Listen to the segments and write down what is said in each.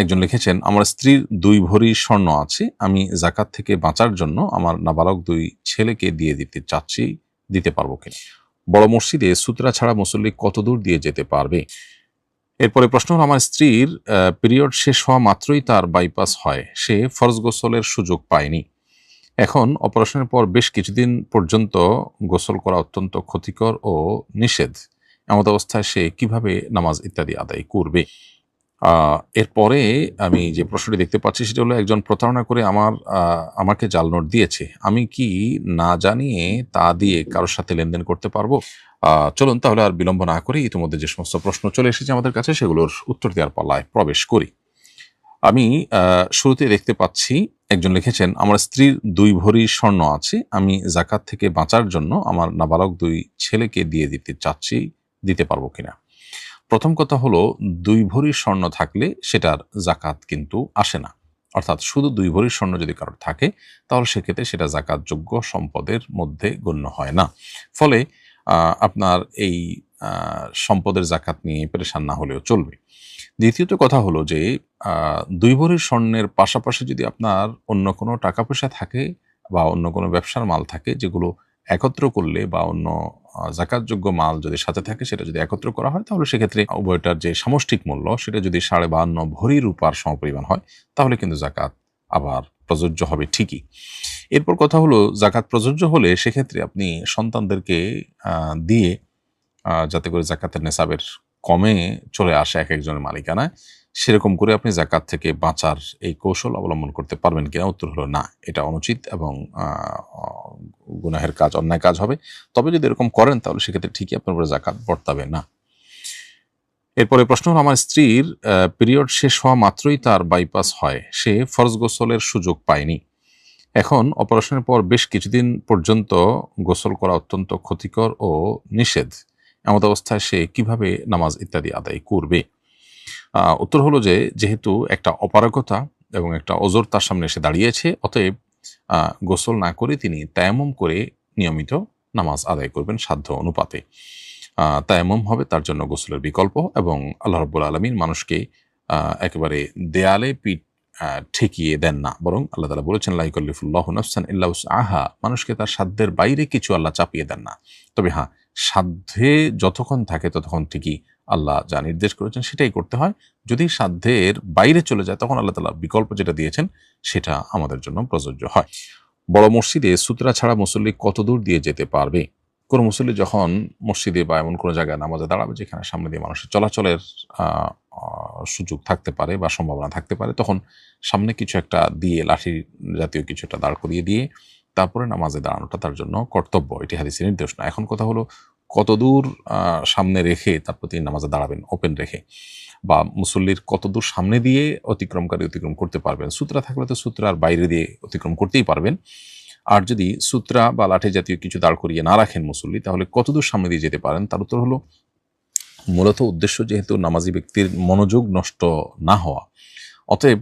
একজন লিখেছেন, আমার স্ত্রীর ২ ভরি স্বর্ণ আছে। আমি যাকাত থেকে বাঁচার জন্য আমার নাবালক ২ ছেলেকে দিয়ে দিতে চাচ্ছি, দিতে পারবো কিনা? বড় মসজিদে সুতরা ছাড়া মুসল্লি কতদূর দিয়ে যেতে পারবে? এরপরে প্রশ্ন হলো, আমার স্ত্রীর পিরিয়ড শেষ হওয়া মাত্রই তার বাইপাস হয়। সে ফরজ গোসলের সুযোগ পায়নি। এখন অপারেশনের পর বেশ কিছুদিন পর্যন্ত গোসল করা অত্যন্ত ক্ষতিকর ও নিষেধ। এমত অবস্থায় সে কিভাবে নামাজ ইত্যাদি আদায় করবে? এরপরে আমি যে প্রশ্নটি দেখতে পাচ্ছি সেটা হলো, একজন প্রতারণা করে আমাকে জাল নোট দিয়েছে। আমি কি না জানিয়ে তা দিয়ে কারো সাথে লেনদেন করতে পারবো? চলুন তাহলে আর বিলম্ব না করে ইতিমধ্যে যে সমস্ত প্রশ্ন চলে এসেছে আমাদের কাছে সেগুলোর উত্তর দেওয়ার পালায় প্রবেশ করি। আমি শুরুতে দেখতে পাচ্ছি একজন লিখেছেন, আমার স্ত্রীর ২ ভরি স্বর্ণ আছে। আমি যাকাত থেকে বাঁচার জন্য আমার নাবালক ২ ছেলেকে দিয়ে দিতে চাচ্ছি, দিতে পারবো কিনা? প্রথম কথা হলো, ২ ভরি স্বর্ণ থাকলে সেটার যাকাত কিন্তু আসে না। অর্থাৎ শুধু ২ ভরি স্বর্ণ যদি কারোর থাকে তাহলে সেক্ষেত্রে সেটা যাকাতযোগ্য সম্পদের মধ্যে গণ্য হয় না। ফলে আপনার এই সম্পদের যাকাত নিয়ে পেরেশান না হলেও চলবে। দ্বিতীয়ত কথা হলো যে ২ ভরি স্বর্ণের পাশাপাশি যদি আপনার অন্য কোনো টাকা পয়সা থাকে বা অন্য কোনো ব্যবসার মাল থাকে যেগুলো একত্র করলে বা অন্য যাকাতযোগ্য মাল যদি সাথে থাকে সেটা যদি একত্র করা হয় তাহলে সেক্ষেত্রে উভয়টার যে সামষ্টিক মূল্য সেটা যদি ৫.৫ ভরি রূপার সমপরিমাণ হয় তাহলে কিন্তু যাকাত আবার প্রযোজ্য হবে ঠিকই। এরপর কথা হলো, যাকাত প্রযোজ্য হলে সেক্ষেত্রে আপনি সন্তানদেরকে দিয়ে যাতে করে যাকাতের নেসাবের কমে চলে আসে একেকজনের মালিকানায়, সেরকম করে আপনি যাকাত থেকে বাঁচার এই কৌশল অবলম্বন করতে পারবেন কিনা? উত্তর হলো না। এটা অনুচিত এবং আ অ গুনাহের কাজ, অন্যায় কাজ হবে। তবে যদি এরকম করেন তাহলে সেক্ষেত্রে ঠিকই আপনার উপরে যাকাত বর্তাবে না। এরপরে প্রশ্ন হলো, আমার স্ত্রীর পিরিয়ড শেষ হওয়া মাত্রই তার বাইপাস হয়। সে ফরজ গোসলের সুযোগ পায়নি। এখন অপারেশনের পর বেশ কিছুদিন পর্যন্ত গোসল করা অত্যন্ত ক্ষতিকর ও নিষেধ। এমত অবস্থায় সে কিভাবে নামাজ ইত্যাদি আদায় করবে? উত্তর হলো যে, যেহেতু একটা অপারগতা এবং একটা ওযর তার সামনে এসে দাঁড়িয়েছে, অতএব আ গোসল না করে তিনি তায়াম্মুম করে নিয়মিত নামাজ আদায় করবেন সাধ্য অনুপাতে। তায়াম্মুম হবে তার জন্য গোসলের বিকল্প এবং আল্লাহ রাব্বুল আলামিন মানুষকে আ একেবারে দেয়ালে পিঠ ঠেকিয়ে দেন না। বরং আল্লাহ তাআলা বলেছেন, লা ইউকাল্লিফুল্লাহু নাফসান ইল্লা উসআহা। মানুষকে তার সাধ্যের বাইরে কিছু আল্লাহ চাপিয়ে দেন না। তবে হ্যাঁ, সাধ্যে যতক্ষণ থাকে ততক্ষণ ঠিকই আল্লাহ যা নির্দেশ করেছেন সেটাই করতে হয়। যদি সাধ্যের বাইরে চলে যায় তখন আল্লাহ তাআলা বিকল্প যেটা দিয়েছেন সেটা আমাদের জন্য প্রযোজ্য হয়। বড় মসজিদে সুতরা ছাড়া মুসল্লি কতদূর দিয়ে যেতে পারবে? কোনো মুসল্লি যখন মসজিদে বা এমন কোনো জায়গায় নামাজে দাঁড়াবে যেখানে সামনে দিয়ে মানুষের চলাচলের আ আ সুযোগ থাকতে পারে বা সম্ভাবনা থাকতে পারে, তখন সামনে কিছু একটা দিয়ে লাঠি জাতীয় কিছু একটা দাঁড় করিয়ে দিয়ে তারপরে নামাজে দাঁড়ানোটা তার জন্য কর্তব্য। এটি হাদিসের নির্দেশ না। এখন কথা হলো, কতদূর সামনে রেখে তারপর তিনি নামাজে দাঁড়াবেন ওপেন রেখে, বা মুসল্লির কতদূর সামনে দিয়ে অতিক্রমকারী অতিক্রম করতে পারবেন। সুতরা থাকলে তো সুতরার বাইরে দিয়ে অতিক্রম করতেই পারবেন। আর যদি সুতরা বা লাঠি জাতীয় কিছু দাঁড় করিয়ে না রাখেন মুসল্লি, তাহলে কতদূর সামনে দিয়ে যেতে পারেন? তার উত্তর হলো, মূলত উদ্দেশ্য যেহেতু নামাজি ব্যক্তির মনোযোগ নষ্ট না হওয়া, অতএব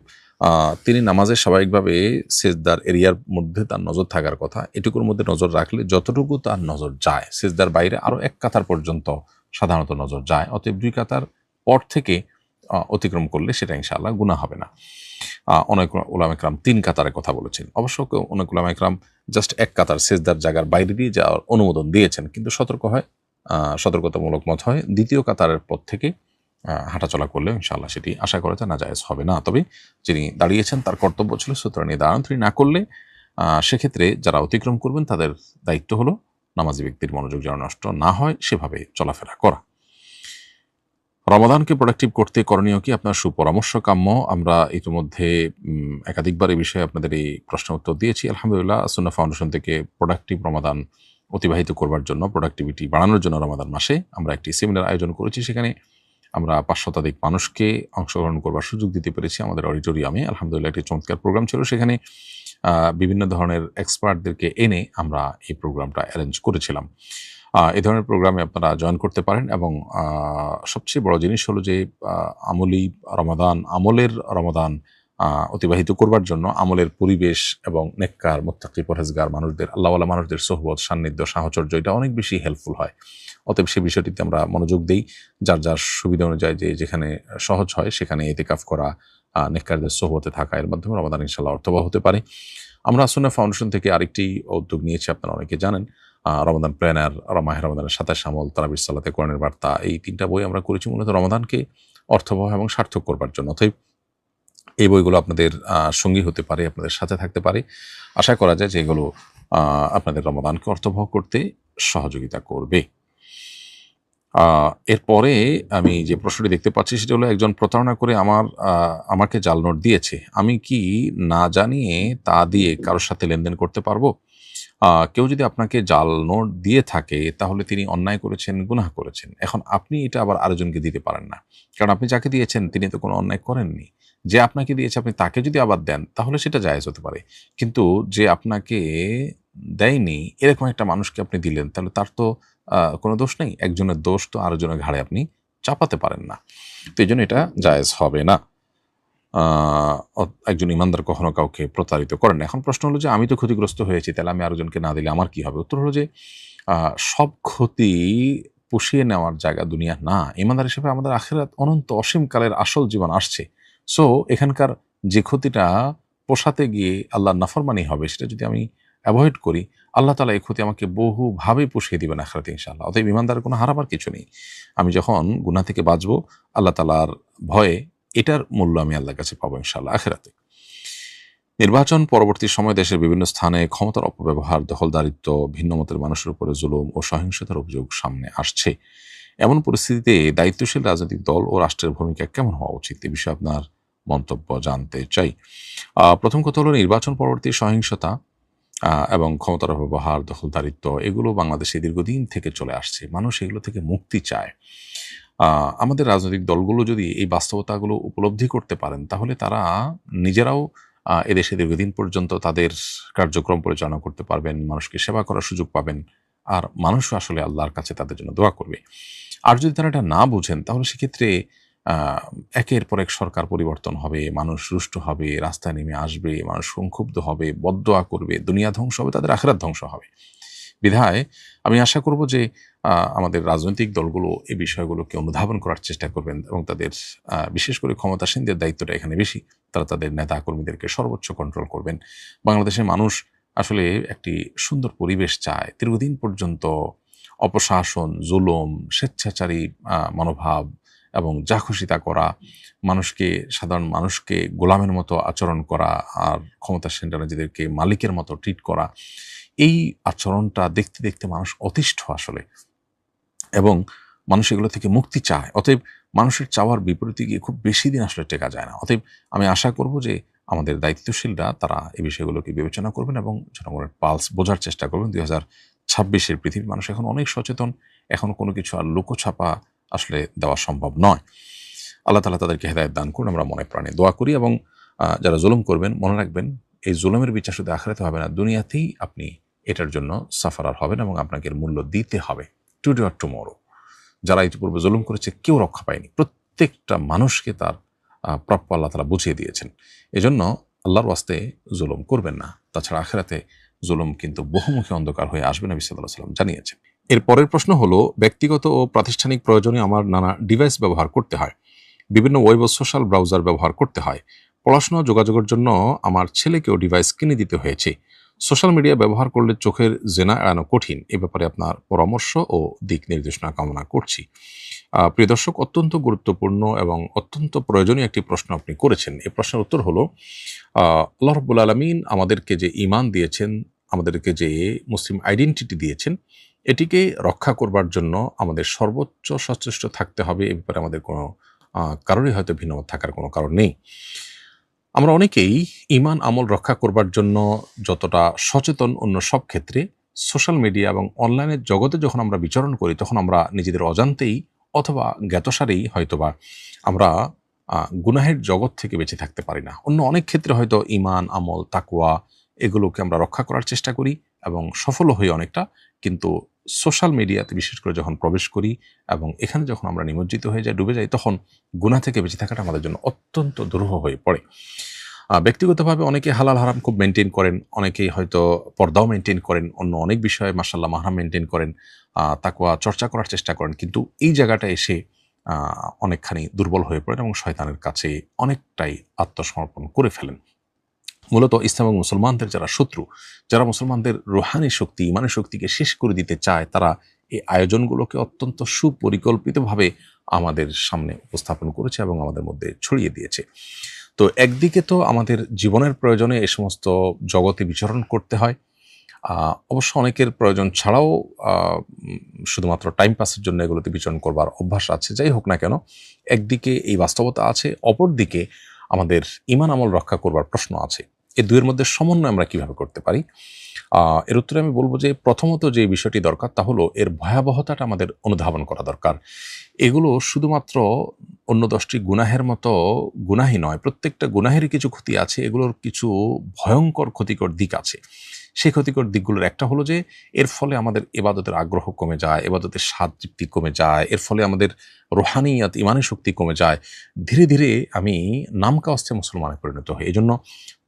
তিনি নামাজে স্বাভাবিকভাবে সেজদার এরিয়ার মধ্যে তার নজর থাকার কথা। এটুকুর মধ্যে নজর রাখলে যতটুকু তার নজর যায়, সেজদার বাইরে আরো ১ কাতার পর্যন্ত সাধারণত নজর যায়। অতএব ২ কাতার পর থেকে অতিক্রম করলে সেটা ইনশাআল্লাহ গুনাহ হবে না। অনেক উলামা একরাম ৩ কাতারের কথা বলেছেন। অবশ্য অনেক উলামা একরাম জাস্ট ১ কাতার সেজদার জায়গার বাইরে দিয়ে যাওয়ার অনুমোদন দিয়েছেন। কিন্তু সতর্কতামূলক মত হয় ২য় কাতারের পর থেকে হাঁটাচলা করলেও ইনশাআল্লাহ সেটি আশা করা যায় নাজায়েজ হবে না। তবে যিনি দাঁড়িয়েছেন তার কর্তব্য ছিল সুতরাং নিয়ে দাঁড়ান। তিনি না করলে সেক্ষেত্রে যারা অতিক্রম করবেন তাদের দায়িত্ব হলো নামাজি ব্যক্তির মনোযোগ যেন নষ্ট না হয় সেভাবে চলাফেরা করা। রমাদানকে প্রোডাক্টিভ করতে করণীয় কি? আপনার সুপরামর্শ কাম্য। আমরা ইতিমধ্যে একাধিকবার এই বিষয়ে আপনাদের এই প্রশ্নের উত্তর দিয়েছি। আলহামদুলিল্লাহ, সুন্নাহ ফাউন্ডেশন থেকে প্রোডাক্টিভ রমাদান অতিবাহিত করবার জন্য, প্রোডাক্টিভিটি বাড়ানোর জন্য রমাদান মাসে আমরা একটি সেমিনার আয়োজন করেছি। সেখানে আমরা ৫০০ শতাধিক মানুষকে অংশগ্রহণ করবার সুযোগ দিতে পেরেছি আমাদের অডিটোরিয়ামে। আলহামদুলিল্লাহ, একটি চমৎকার প্রোগ্রাম ছিল। সেখানে বিভিন্ন ধরনের এক্সপার্টদেরকে এনে আমরা এই প্রোগ্রামটা অ্যারেঞ্জ করেছিলাম। এ ধরনের প্রোগ্রামে আপনারা জয়েন করতে পারেন এবং সবচেয়ে বড় জিনিস হলো যে আমলি রমাদান, আমলের রমাদান অতিবাহিত করবার জন্য আমলের পরিবেশ এবং নেককার, মুত্তাকি, পরহেজগার মানুষদের, আল্লাহওয়ালা মানুষদের সোহবত, সান্নিধ্য, সাহচর্য এটা অনেক বেশি হেল্পফুল হয়। অতএব সেই বিষয়টিতে আমরা মনোযোগ দেই। যার সুবিধা অনুযায়ী যেখানে সহজ হয় সেখানে ইতিকাফ করা, নেককারদের সোহবতে থাকা, এর মাধ্যমে রমাদান ইনশাআল্লাহ অর্থবহ হতে পারে। আমরা সুন্নাহ ফাউন্ডেশন থেকে আরেকটি উদ্যোগ নিয়েছি, আপনারা অনেকে জানেন, রমাদান প্ল্যানার, মাহে রমাদানের 27 আমল, তারাবির সালাতে, কোরআনের বার্তা, এই 3টা বই আমরা করেছি মূলত রমাদানকে অর্থবহ এবং সার্থক করবার জন্য। অতএব এই বইগুলো আপনাদের সঙ্গী হতে পারে, আপনাদের সাথে থাকতে পারে। আশা করা যায় যে এগুলো আপনাদের রমাদানকে অর্থবহ করতে সহযোগিতা করবে। এরপরে আমি যে প্রশ্নটি দেখতে পাচ্ছি সেটা হলো, একজন প্রতারণা করে আমাকে জাল নোট দিয়েছে, আমি কি না জানিয়ে তা দিয়ে কারোর সাথে লেনদেন করতে পারবো? কেউ যদি আপনাকে জাল নোট দিয়ে থাকে তাহলে তিনি অন্যায় করেছেন, গুনাহ করেছেন। এখন আপনি এটা আবার আরেকজনকে দিতে পারেন না, কারণ আপনি যাকে দিয়েছেন তিনি তো কোনো অন্যায় করেননি। যে আপনাকে দিয়েছে আপনি তাকে যদি আবার দেন তাহলে সেটা জায়েজ হতে পারে, কিন্তু যে আপনাকে দেয়নি এরকম একটা মানুষকে আপনি দিলেন, তাহলে তার তো কোনো দোষ নেই। একজনের দোষ তো আরেকজনের ঘাড়ে আপনি চাপাতে পারেন না, তো এই জন্য এটা জায়েজ হবে না। একজন ইমানদার কখনো কাউকে প্রতারিত করেন না। এখন প্রশ্ন হলো যে আমি তো ক্ষতিগ্রস্ত হয়েছি, তাহলে আমি আরেকজনকে না দিলে আমার কি হবে? উত্তর হলো যে সব ক্ষতি পুষিয়ে নেওয়ার জায়গা দুনিয়া না। ইমানদার হিসেবে আমাদের আখিরাত অনন্ত অসীমকালের আসল জীবন আসছে। সো এখানকার যে ক্ষতিটা পোষাতে গিয়ে আল্লাহর নাফরমানি হবে, সেটা যদি আমি অ্যাভয়েড করি, আল্লাহ তাআলা এই ক্ষতি আমাকে বহুভাবে পুষিয়ে দিবেন আখিরাতে ইনশাআল্লাহ। অতএব ইমানদারের কোনো হারাবার কিছু নেই। আমি যখন গুনাহ থেকে বাঁচবো আল্লাহ তাআলার ভয়ে, এটার মূল্য আমি আল্লাহর কাছে পাবো ইনশাআল্লাহ আখিরাতে। নির্বাচন পরবর্তী সময়ে দেশের বিভিন্ন স্থানে ক্ষমতার অপব্যবহার, দখলদারিত্ব, ভিন্ন মতের মানুষের উপরে জুলুম ও সহিংসতার অভিযোগ সামনে আসছে। এমন পরিস্থিতিতে দায়িত্বশীল রাজনৈতিক দল ও রাষ্ট্রের ভূমিকা কেমন হওয়া উচিত? এ বিষয়ে আপনার মন্তব্য জানতে চাই। প্রথম কথা হলো, নির্বাচন পরবর্তী সহিংসতা এবং ক্ষমতার অপব্যবহার, দখলদারিত্ব, এগুলো বাংলাদেশে দীর্ঘদিন থেকে চলে আসছে। মানুষ এগুলো থেকে মুক্তি চায়। আমাদের রাজনৈতিক দলগুলো যদি এই বাস্তবতাগুলো উপলব্ধি করতে পারেন, তাহলে তারা নিজেরাও এদেশে দীর্ঘদিন পর্যন্ত তাদের কার্যক্রম পরিচালনা করতে পারবেন, মানুষকে সেবা করার সুযোগ পাবেন, আর মানুষও আসলে আল্লাহর কাছে তাদের জন্য দোয়া করবে। আর যদি তারা এটা না বুঝেন, তাহলে সেক্ষেত্রে একের পর এক সরকার পরিবর্তন হবে, মানুষ রুষ্ট হবে, রাস্তায় নেমে আসবে, মানুষ সংক্ষুব্ধ হবে, বদদোয়া করবে, দুনিয়া ধ্বংস হবে, তাদের আখিরাত ধ্বংস হবে। বিধায় আমি আশা করব যে আমাদের রাজনৈতিক দলগুলো এই বিষয়গুলোকে অনুধাবন করার চেষ্টা করবেন এবং তাদের বিশেষ করে ক্ষমতাসীনদের দায়িত্বটা এখানে বেশি। তারা তাদের নেতা কর্মীদেরকে সর্বোচ্চ কন্ট্রোল করবেন। বাংলাদেশের মানুষ আসলে একটি সুন্দর পরিবেশ চায়। দীর্ঘদিন পর্যন্ত অপশাসন, জুলুম, স্বেচ্ছাচারী মনোভাব এবং যা খুশি তা করা, সাধারণ মানুষকে গোলামের মতো আচরণ করা, আর ক্ষমতাসীনরা নিজেদেরকে মালিকের মতো ট্রিট করা, এই আচরণটা দেখতে দেখতে মানুষ অতিষ্ঠ আসলে, এবং মানুষ এগুলো থেকে মুক্তি চায়। অতএব মানুষের চাওয়ার বিপরীতে গিয়ে খুব বেশি দিন আসলে টেকা যায় না। অতএব আমি আশা করব যে আমাদের দায়িত্বশীলরা তারা এই বিষয়গুলোকে বিবেচনা করবেন এবং জনগণের পালস বোঝার চেষ্টা করবেন। 2026-এর পৃথিবীর মানুষ এখন অনেক সচেতন। এখন কোনো কিছু আর লুকোছাপা আসলে দেওয়া সম্ভব নয়। আল্লাহ তাআলা তাদেরকে হেদায়েত দান করুন, আমরা মনে প্রাণে দোয়া করি। এবং যারা জুলুম করবেন, মনে রাখবেন এই জুলুমের বিচার শুধু আখিরাতে হবে না, দুনিয়াতেই আপনি এটার জন্য সাফারার হবেন এবং আপনাকে এর মূল্য দিতে হবে, টুডে অর টুমরো। যারা ইতিপূর্বে জুলুম করেছে কেউ রক্ষা পায়নি, প্রত্যেকটা মানুষকে তার প্রাপ্য আল্লাহ তাআলা বুঝিয়ে দিয়েছেন। এজন্য আল্লাহর ওয়াস্তে জুলুম করবেন না। তাছাড়া আখিরাতে জুলুম কিন্তু বহুমুখী অন্ধকার হয়ে আসবে, নবী সাল্লাল্লাহু আলাইহি ওয়াসাল্লাম জানিয়েছেন। এর পরের প্রশ্ন হলো, ব্যক্তিগত ও প্রাতিষ্ঠানিক প্রয়োজনে আমার নানা ডিভাইস ব্যবহার করতে হয়, বিভিন্ন ওয়েব ও সোশ্যাল ব্রাউজার ব্যবহার করতে হয়। পড়াশোনা যোগাযোগের জন্য আমার ছেলেকেও ডিভাইস কিনে দিতে হয়েছে। সোশ্যাল মিডিয়া ব্যবহার করলে চোখের জেনা এড়ানো কঠিন। এ ব্যাপারে আপনার পরামর্শ ও দিক নির্দেশনা কামনা করছি। প্রিয় দর্শক, অত্যন্ত গুরুত্বপূর্ণ এবং অত্যন্ত প্রয়োজনীয় একটি প্রশ্ন আপনি করেছেন। এই প্রশ্নের উত্তর হলো, আল্লাহ রাব্বুল আলামিন আমাদেরকে যে ঈমান দিয়েছেন, আমাদেরকে যে মুসলিম আইডেন্টিটি দিয়েছেন, এটিকে রক্ষা করবার জন্য আমাদের সর্বোচ্চ সচেষ্ট থাকতে হবে। এ ব্যাপারে আমাদের কোনো কারোরই হয়তো ভিন্নমত থাকার কোনো কারণ নেই। আমরা অনেকেই ঈমান আমল রক্ষা করবার জন্য যতটা সচেতন অন্য সব ক্ষেত্রে, সোশ্যাল মিডিয়া এবং অনলাইনের জগতে যখন আমরা বিচরণ করি, তখন আমরা নিজেদের অজান্তেই অথবা জ্ঞাতসারেই হয়তোবা আমরা গুনাহের জগৎ থেকে বেঁচে থাকতে পারি না। অন্য অনেক ক্ষেত্রে হয়তো ঈমান, আমল, তাকওয়া এগুলোকে আমরা রক্ষা করার চেষ্টা করি এবং সফলও হই অনেকটা। কিন্তু সোশ্যাল মিডিয়াতে বিশেষ করে যখন প্রবেশ করি এবং এখানে যখন আমরা নিমজ্জিত হয়ে যাই, ডুবে যাই, তখন গুনাহ থেকে বেঁচে থাকাটা আমাদের জন্য অত্যন্ত দুরূহ হয়ে পড়ে। ব্যক্তিগতভাবে অনেকে হালাল হারাম খুব মেনটেন করেন, অনেকেই হয়তো পর্দাও মেনটেন করেন, অন্য অনেক বিষয়ে মাশাআল্লাহ মাহরাম মেনটেন করেন, তাকওয়া চর্চা করার চেষ্টা করেন। কিন্তু এই জায়গাটা এসে অনেকখানি দুর্বল হয়ে পড়েন এবং শয়তানের কাছে অনেকটাই আত্মসমর্পণ করে ফেলেন। মূলত ইসলাম এবং মুসলমানদের যারা শত্রু, যারা মুসলমানদের রুহানি শক্তি, ইমানি শক্তিকে শেষ করে দিতে চায়, তারা এই আয়োজনগুলোকে অত্যন্ত সুপরিকল্পিতভাবে আমাদের সামনে উপস্থাপন করেছে এবং আমাদের মধ্যে ছড়িয়ে দিয়েছে। তো একদিকে তো আমাদের জীবনের প্রয়োজনে এই সমস্ত জগতে বিচরণ করতে হয়, অবশ্য অনেকের প্রয়োজন ছাড়াও শুধুমাত্র টাইম পাসের জন্য এগুলোতে বিচরণ করবার অভ্যাস আছে। যাই হোক না কেন, একদিকে এই বাস্তবতা আছে, অপরদিকে আমাদের ঈমান আমল রক্ষা করবার প্রশ্ন আছে। এই দুয়ের মধ্যে সমন্বয় আমরা কিভাবে করতে পারি? এর উত্তরে আমি বলবো যে প্রথমত যে বিষয়টি দরকার তা হলো এর ভয়াবহতাটা আমাদের অনুধাবন করা দরকার। এগুলো শুধুমাত্র অন্য 10টি গুনাহের মতো গুনাহই নয়, প্রত্যেকটা গুনাহেরই কিছু ক্ষতি আছে, এগুলোর কিছু ভয়ঙ্কর ক্ষতিকর দিক আছে। সেই ক্ষতিকর দিকগুলোর একটা হলো যে এর ফলে আমাদের এবাদতের আগ্রহ কমে যায়, এবাদতের স্বাদ তৃপ্তি কমে যায়, এর ফলে আমাদের রুহানিয়াত ইমানি শক্তি কমে যায়। ধীরে ধীরে আমি নামকাওয়াস্তে মুসলমানে পরিণত হই। এজন্য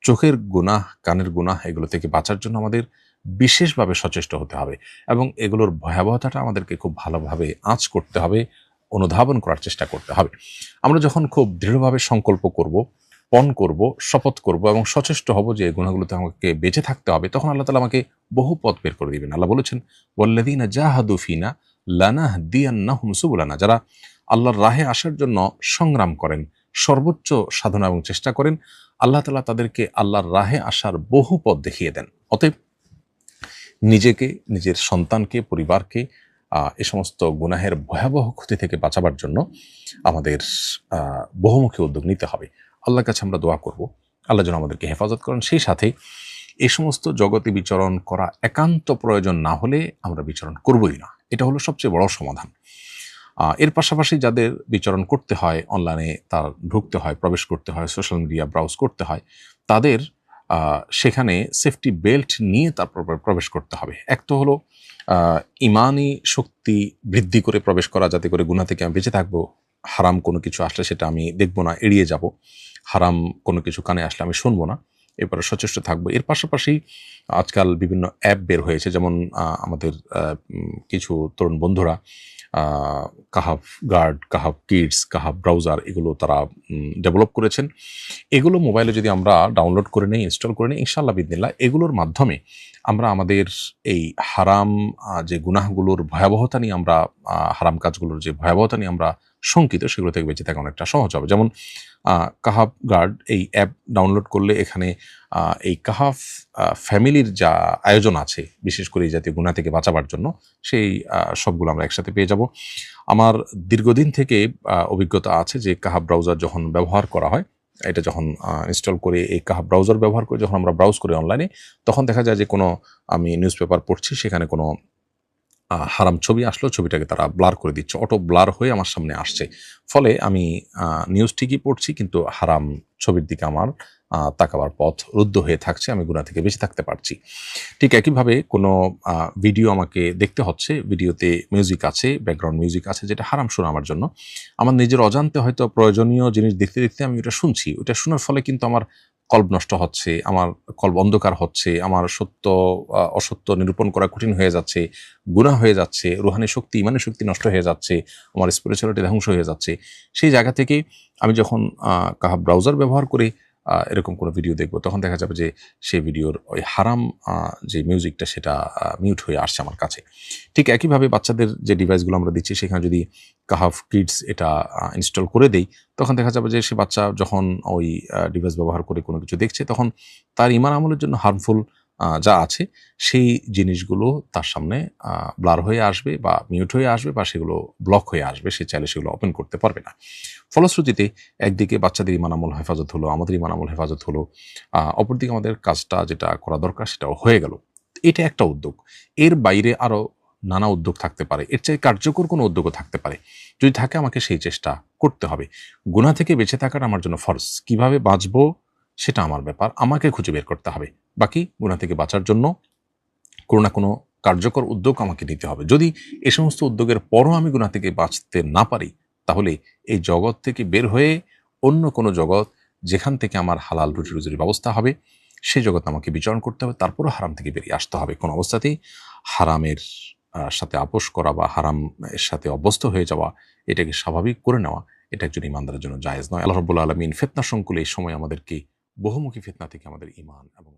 চোখের গুনাহ, কানের গুনাহ এগুলো থেকে বাঁচার জন্য আমাদের বিশেষভাবে সচেষ্ট হতে হবে এবং এগুলোর ভয়াবহতাটা আমাদেরকে খুব ভালোভাবে আঁচ করতে হবে, অনুধাবন করার চেষ্টা করতে হবে। আমরা যখন খুব দৃঢ়ভাবে সংকল্প করব, পণ করব, শপথ করব এবং সচেষ্ট হব যে এই গুণাগুলোতে আমাকে বেঁচে থাকতে হবে, তখন আল্লাহ তাআলা আমাকে বহু পথ বের করে দিবেন। আল্লাহ বলেছেন, ওয়াল্লাযীনা জাহাদু ফিনা লানাহদিয়ান্নাহুম সুবুলানা, যারা আল্লাহর রাহে আসার জন্য সংগ্রাম করেন, সর্বোচ্চ সাধনা এবং চেষ্টা করেন, আল্লাহ তাআলা তাদেরকে আল্লাহর রাহে আসার বহু পথ দেখিয়ে দেন। অতএব নিজেকে, নিজের সন্তানকে, পরিবারকে এ সমস্ত গুনাহের ভয়াবহ ক্ষতি থেকে বাঁচাবার জন্য আমাদের বহুমুখী উদ্যোগ নিতে হবে। আল্লাহর কাছে আমরা দোয়া করব, আল্লাহ যেন আমাদেরকে হেফাজত করেন। সেই সাথে এই সমস্ত জগতে বিচরণ করা একান্ত প্রয়োজন না হলে আমরা বিচরণ করবই না, এটা হলো সবচেয়ে বড় সমাধান। এর পাশাপাশি যাদের বিচরণ করতে হয়, অনলাইনে তার ঢুকতে হয়, প্রবেশ করতে হয়, সোশ্যাল মিডিয়া ব্রাউজ করতে হয়, তাদের সেখানে সেফটি বেল্ট নিয়ে তারপর প্রবেশ করতে হবে। এক তো হলো ইমানি শক্তি বৃদ্ধি করে প্রবেশ করা, যাতে করে গুনাহ থেকে আমি বেঁচে থাকবো। হারাম কোনো কিছু আসলে সেটা আমি দেখবো না, এড়িয়ে যাব। হারাম কোনো কিছু কানে আসলে আমি শুনবো না, এরপরে সচেষ্ট থাকবো। এর পাশাপাশি আজকাল বিভিন্ন অ্যাপ বের হয়েছে, যেমন আমাদের কিছু তরুণ বন্ধুরা কাহাফ গার্ড, কাহাফ কিডস, কাহাফ ব্রাউজার এগুলো তারা ডেভেলপ করেছেন। এগুলো মোবাইলে যদি আমরা ডাউনলোড করে নিই, ইনস্টল করে নিই, ইনশাআল্লাহ বিদিনিল্লাহ এগুলোর মাধ্যমে আমরা আমাদের এই হারাম যে গুনাহগুলোর ভয়াবহতা নিয়ে আমরা হারাম কাজগুলোর যে ভয়াবহতা নিয়ে আমরা শঙ্কিত, সেগুলো থেকে বেঁচে থাকা অনেকটা সহজ হবে। যেমন কাহাফ গার্ড এই অ্যাপ ডাউনলোড করলে এখানে এই কাহাফ ফ্যামিলির যা আয়োজন আছে, বিশেষ করে এই জাতীয় গুনাহ থেকে বাঁচাবার জন্য, সেই সবগুলো আমরা একসাথে পেয়ে যাব। আমার দীর্ঘদিন থেকে অভিজ্ঞতা আছে যে কাহাফ ব্রাউজার যখন ব্যবহার করা হয়, এটা যখন ইনস্টল করে এই কাহাফ ব্রাউজার ব্যবহার করে যখন আমরা ব্রাউজ করি অনলাইনে, তখন দেখা যায় যে কোনো আমি নিউজ পেপার পড়ছি, সেখানে কোনো হারাম ছবি আসলো, ছবিটাকে তারা ব্লার করে দিচ্ছে, অটো ব্লার হয়ে আমার সামনে আসছে। ফলে আমি নিউজ ঠিকই পড়ছি, কিন্তু হারাম ছবির দিকে আমার তাকাবার পথ রুদ্ধ হয়ে থাকছে, আমি গুনাহ থেকে বেঁচে থাকতে পারছি। ঠিক একইভাবে কোনো ভিডিও আমাকে দেখতে হচ্ছে, ভিডিওতে মিউজিক আছে, ব্যাকগ্রাউন্ড মিউজিক আছে, যেটা হারাম শোনা আমার জন্য। আমার নিজের অজান্তে হয়তো প্রয়োজনীয় জিনিস দেখতে দেখতে আমি ওটা শুনছি। ওটা শোনার ফলে কিন্তু আমার কল্ব নষ্ট হচ্ছে, আমার কল্ব অন্ধকার হচ্ছে, আমার সত্য অসত্য নিরূপণ করা কঠিন হয়ে যাচ্ছে, গুনাহ হয়ে যাচ্ছে, রুহানি শক্তি, ইমানি শক্তি নষ্ট হয়ে যাচ্ছে, আমার স্পিরিচুয়ালিটি ধ্বংস হয়ে যাচ্ছে। সেই জায়গা থেকে আমি যখন কাহাফ ব্রাউজার ব্যবহার করে এরকম কোনো ভিডিও দেখব, তখন দেখা যাবে যে সেই ভিডিওর ওই হারাম যে মিউজিকটা সেটা মিউট হয়ে আসছে আমার কাছে। ঠিক একইভাবে বাচ্চাদের যে ডিভাইসগুলো আমরা দিচ্ছি, সেখানে যদি কাহাফ কিডস এটা ইনস্টল করে দেই, তখন দেখা যাবে যে সে বাচ্চা যখন ওই ডিভাইস ব্যবহার করে কোনো কিছু দেখছে, তখন তার ঈমান আমলের জন্য হার্মফুল যা আছে সেই জিনিসগুলো তার সামনে ব্লার হয়ে আসবে বা মিউট হয়ে আসবে বা সেগুলো ব্লক হয়ে আসবে, সে চাইলে সেগুলো ওপেন করতে পারবে না। ফলশ্রুতিতে একদিকে বাচ্চাদের ঈমান আমল হেফাজত হলো, আমাদের ঈমান আমল হেফাজত হলো, অপরদিকে আমাদের কাজটা যেটা করা দরকার সেটাও হয়ে গেল। এটা একটা উদ্যোগ। এর বাইরে আরও নানা উদ্যোগ থাকতে পারে, এর চেয়ে কার্যকর কোনো উদ্যোগও থাকতে পারে। যদি থাকে আমাকে সেই চেষ্টা করতে হবে। গুনাহ থেকে বেঁচে থাকাটা আমার জন্য ফরজ। কিভাবে বাঁচবো সেটা আমার ব্যাপার, আমাকে খুঁজে বের করতে হবে। বাকি গুনাহ থেকে বাঁচার জন্য কোনো না কোনো কার্যকর উদ্যোগ আমাকে নিতে হবে। যদি এ সমস্ত উদ্যোগের পরও আমি গুনাহ থেকে বাঁচতে না পারি, তাহলে এই জগৎ থেকে বের হয়ে অন্য কোনো জগৎ, যেখান থেকে আমার হালাল রুটি রুজির ব্যবস্থা হবে, সেই জগৎ আমাকে বিচরণ করতে হবে। তারপরও হারাম থেকে বেরিয়ে আসতে হবে। কোনো অবস্থাতেই হারামের সাথে আপোষ করা বা হারাম এর সাথে অভ্যস্ত হয়ে যাওয়া, এটাকে স্বাভাবিক করে নেওয়া, এটা একজন ইমানদারের জন্য জায়েজ নয়। আল্লাহ রাব্বুল আলামিন ফিতনা সংকুল এই সময় আমাদেরকে বহুমুখী ফিতনা থেকে আমাদের ঈমান এবং